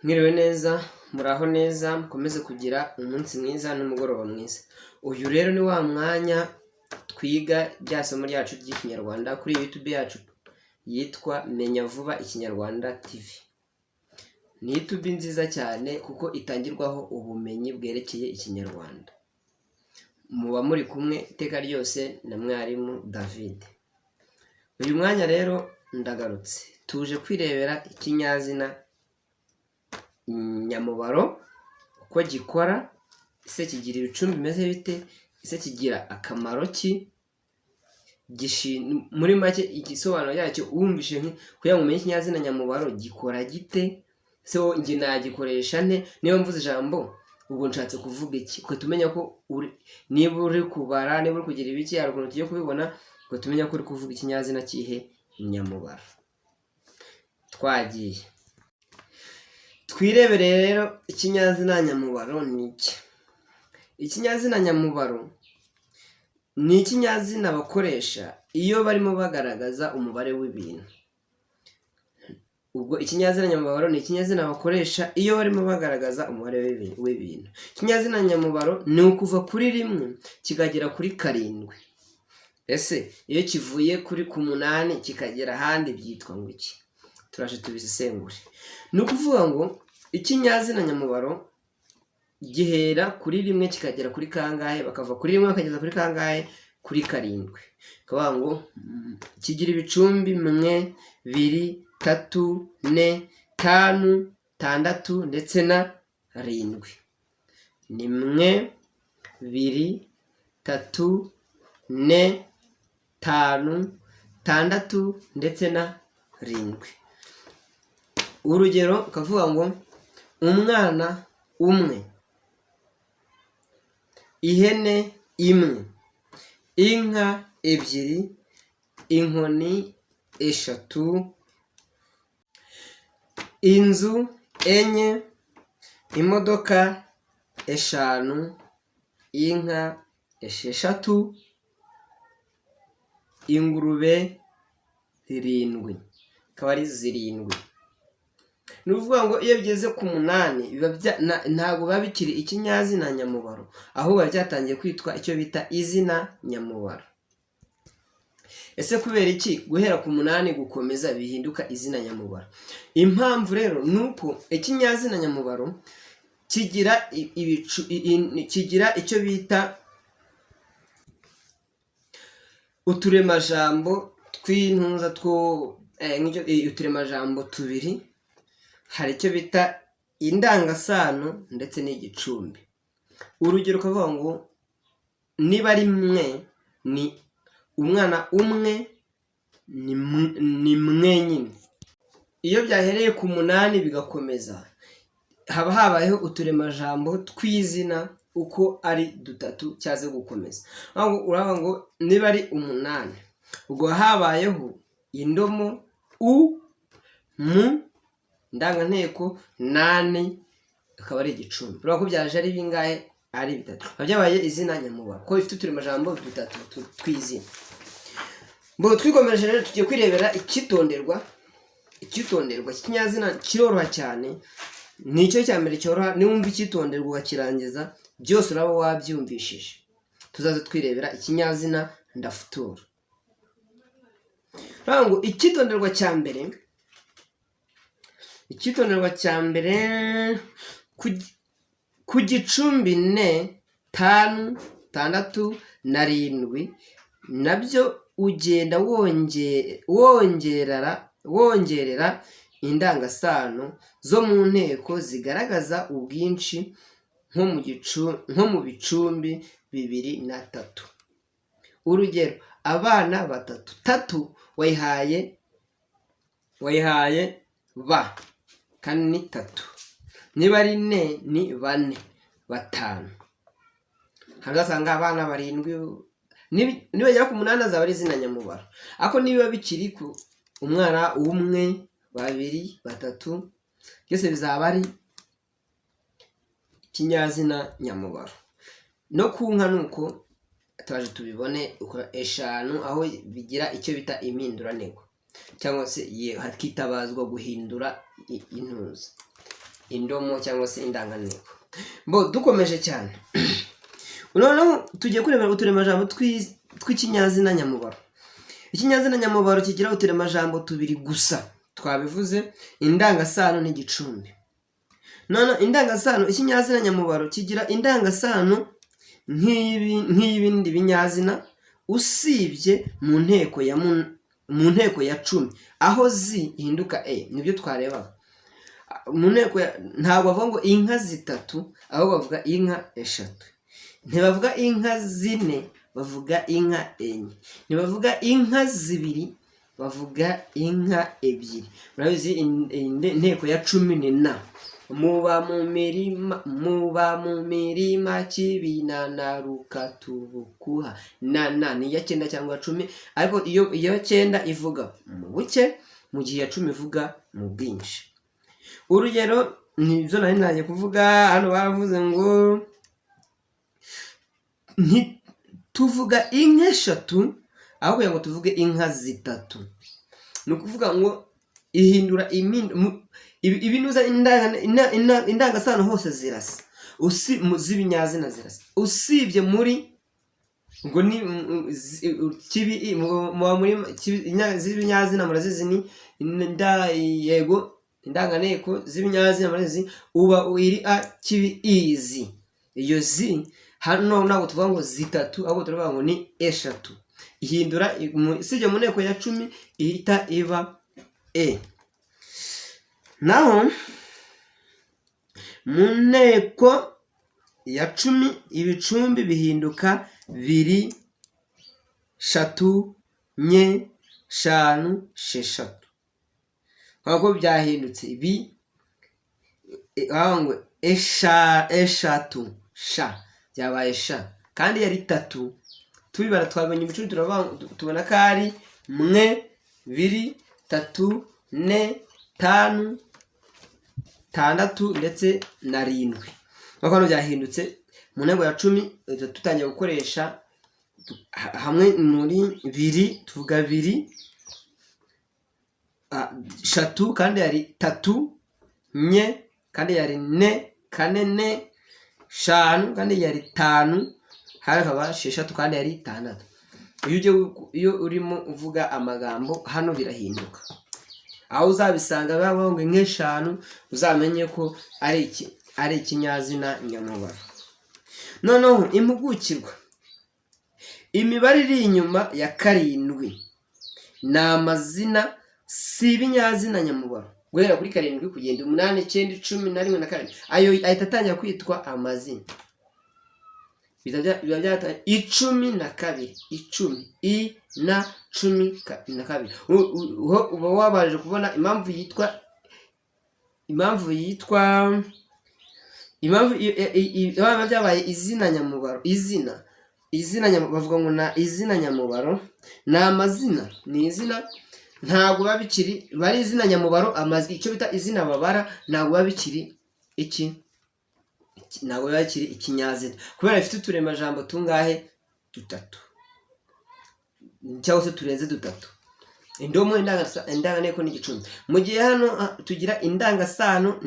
Mwiriwe neza, muraho neza, mukomeze kugira umunsi mwiza n'umugoroba mwiza. Uyu rero ni wa mwanya twiga rya somo ryacu ry'ikinyarwanda kuri YouTube yacu yitwa Menya Vuba Ikinyarwanda TV. Ni YouTube nziza cyane kuko itangirwaho ubumenyi bwerekeye ikinyarwanda. Muba muri kumwe iteka ryose na mwarimu David. Uyu mwanya rero ndagarutse, tuje kwirebera ikinyazina nyamubaro uko gikora, ese kigira ibicumbi bimeze bite, ese kigira akamaro ki, muri make igisobanuro yacyo wumvishe kugira ngo umenye ikinyazina nyamubaro gikora gite, se nge nagikoresha nte, niba mvuze ijambo ubwo nshatse kuvuga iki, ko tumenya ko niba uri kubara, niba uri kugira ibiki, hari ukuntu tugiye kubibona, ko tumenya ko uri kuvuga ikinyazina kihe nyamubaro. Twagiye twirebere rero ikinyazina nyamubaro ni iki. Ikinyazina nyamubaro ni ikinyazina bakoresha iyo barimo bagaragaza umubare w'ibintu. Ubwo ikinyazina nyamubaro ni ikinyazina bakoresha iyo barimo bagaragaza umubare w'ibintu. Ikinyazina nyamubaro ni ukuva kuri rimwe kikagera kuri karindwi. Ese iyo kivuye ku munani kikagera ahandi byitwa ngo iki? Turaje tubisesengure. Ni ukuvuga ngo ikinyazina nyamubaro gihera kuri rimwe kikagera kuri kangahe, bakava kuri rimwe bakageza kuri kangahe, kuri karindwi. Kavuga ngo kigira ibicumbi 1, 2, 3, 4, 5, 6 ndetse na 7. Ni 1, 2, 3, 4, 5, 6 ndetse na 7. Urugero kavuga ngo umwana umwe, ihene imwe, inka 2, inkoni 3, inzu 4, imodoka 5, inka 6, ingurube 7. Akaba ari 7. Ni ukuvuga ngo iyo bigeze ku munani ntabwo biba bikiri ikinyazina nyamubaro, ahubwo byatangiye kwitwa icyo bita izina nyamubaro. Ese kubera iki guhera ku munani gukomeza bihinduka izina nyamubaro? Impamvu rero ni uko ikinyazina nyamubaro kigira icyo bita uturemajambo tw'intuza uturemajambo tubiri. Hari icyo bita indangasano ndetse n'igicumbi. Urugero kavuga ngo niba ari mwe, ni umwana umwe, ni mwe nyine. Iyo byahereye ku munani bigakomeza haba habayeho uturemajambo tw'izina uko ari 3 cyaze gukomeza. Uravuga ngo niba ari 8, ubwo habayeho indomo u, mu, ndanganteko 8, akaba ari igicumbi. Urabona ko byaje ari bingahe? Ari 3. Byabaye izina nyamubaro ko ifite uturemajambo 3 tw'izina. Mbo twikomeje rero tugiye kwirebera icyitonderwa. Ikinyazina kiroroha cyane, nicyo cya mbere cyoroha. Niwumva icyitonderwa ukakirangiza byose uraba wabyumvishije. Tuzaze twirebera ikinyazina ndafutura. Urabona ngo icyitonderwa cya mbere ku gicumbi 4, 5, 6 na 7 nabyo ugenda wongerera indangasano zo mu nteko zigaragaza ubwinshi nko mu bicumbi 2 na 3. Urugero abana 3 wayihaye ba, kandi ni 3. Niba ari 4 ni 4, 5. Hagasanga abana 7, nibagera ku munani azaba ari izina nyamubaro. Ako niba bikiri ku umwana umwe, 2, 3, byose bizaba ari ikinyazina nyamubaro. No ku nka nuko twaje tubibone uko 5 aho bigira icyo bita impinduranego, cyangwa se hakitabazwa guhindura intuza indomo cyangwa se indanganteko. Dukomeje cyane noneho tugiye kureba uturemajambo tw'ikinyazina nyamubaro. Ikinyazina nyamubaro kigira uturemajambo tubiri gusa, twabivuze, indangasano n'igicumbi. None indangasano, ikinyazina nyamubaro kigira indangasano nk'ibindi binyazina, usibye mu nteko ya cumi, aho zi ihinduka e. Nibyo twareba mu nteko ntabwo bavuga ngo inka zitatu, aho bavuga inka eshatu. Ntibavuga inka zine, bavuga inka enye. Ntibavuga inka zibiri, bavuga inka ebyiri. Murabizi inteko ya cumi ni na. Muba mu mirima kibina na rukatubukuha. Na ni iya 9 cyangwa 10, ariko iyo 9 ivuga mu buke, mu gihe ya 10 ivuga mu bwinshi. Urugero nibyo nari nagiye kuvuga hano, baravuze ngo tuvuga inka eshatu aho kugira ngo tuvuge inka zitatu. Ni ukuvuga ngo ihindura ibinuza indangasano hose zirasa, z'ibinyazina zirasa, usibye muri ngo ni z'ibinyazina murazizi ni yego, indanganteko z'ibinyazina murazizi, uba iri a kibi izi. Iyo zi hano ntabwo tuvuga ngo zitatu, ahubwo turavuga ngo ni eshatu. Ihindura sijya mu nteko ya 10 ihita iba e. Naho mu nteko ya 10 ibicumbi bihinduka 2, 3, 4, 5, 6. Nk'uko byahindutse ibi ngo eshatu sha byabaye sha, kandi yari 3. Tubibara twabonye ibicumbi tubona ko ari 1, 2, 3, 4, 5, 6 ndetse na 7. Nk'uko byahindutse mu ntego ya 10 tutangiye gukoresha hamwe muri 2, tuvuga 2, 3 kandi yari 3, 4 kandi yari 4, 4, 5 kandi yari 5, hakaba 6 kandi yari 6. Iyo urimo uvuga amagambo hano birahinduka, aho uzabisanga bavuga ngo inka 5 uzamenye ko ari ikinyazina nyamubaro. Noneho impugukirwa, imibare iri inyuma ya 7 ni amazina, si ibinyazina nyamubaro. Guhera kuri 7 kugenda 8, 9, 10 na 11 na 12 ayo ahita atangira kwitwa amazina. Biba byata 12, 10 na 12. Uba wabaje kubona impamvu byabaye izina nyamubaro. Izina nyamubaro bavuga ngo na izina nyamubaro ni amazina, ni izina, ntabwo babikiri bari izina nyamubaro. Icyo bita izina babara ntabwo babikiri ntabwo bakiri ikinyazina, kubera ifite uturemajambo tungahe 3 cyangwa se turenze 3, indomo, indanganteko n'igicumbi. Mu gihe hano tugira indangasano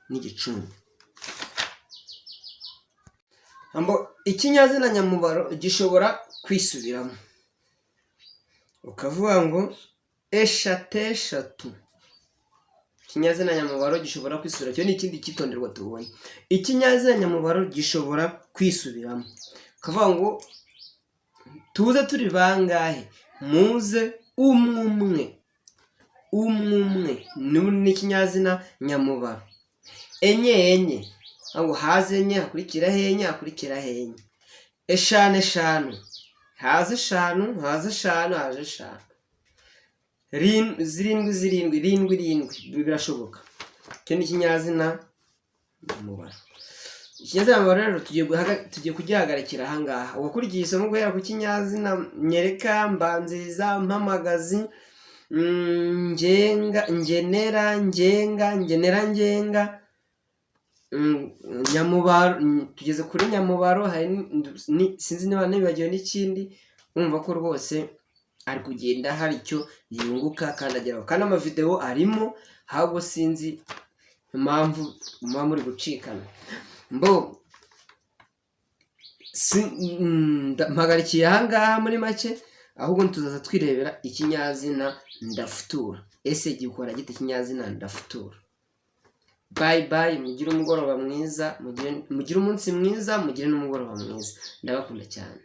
n'igicumbi. Ikinyazina nyamubaro gishobora kwisubiramo, ukavuga ngo eshatu. Ikinyazina nyamubaro gishobora kwisubira. Cyo ni ikindi cyitonderwa tubonye. Ikinyazina nyamubaro gishobora kwisubiramo, ukavuga ngo tuze turi bangahe, muze umwe. Ni ikinyazina nyamubaro. Enye ngo haze enye, hakurikira henye, hakurikira henye. Eshanu haze 5, haze 5, haze 5. 7 birashoboka. Cyo ni ikinyazina nyamubaro. Ikinyazina nyamubaro rero tugiye kugihagarikira aha ngaha. Wakurikiye isomo guhera ku kinyazina nyereka, mbanziriza, mpamagazi, ngenera, ngenga, nyamubaro. Tugeze kuri nyamubaro, sinzi niba nibagiwe n'ikindi. Umva ko rwose ari kugenda hari icyo yunguka kandi ageraho, kandi amavideo arimo, ahubwo sinzi impamvu muba muri gucikana. Mpagarikiye ahangaha muri make, ahubwo tuzaza twirebera ikinyazina ndafutura. Ese gikora gite ikinyazina ndafutura? Bye bye, mugire umugoroba mwiza, mugire umunsi mwiza, mugire n'umugoroba mwiza. Ndabakunda cyane.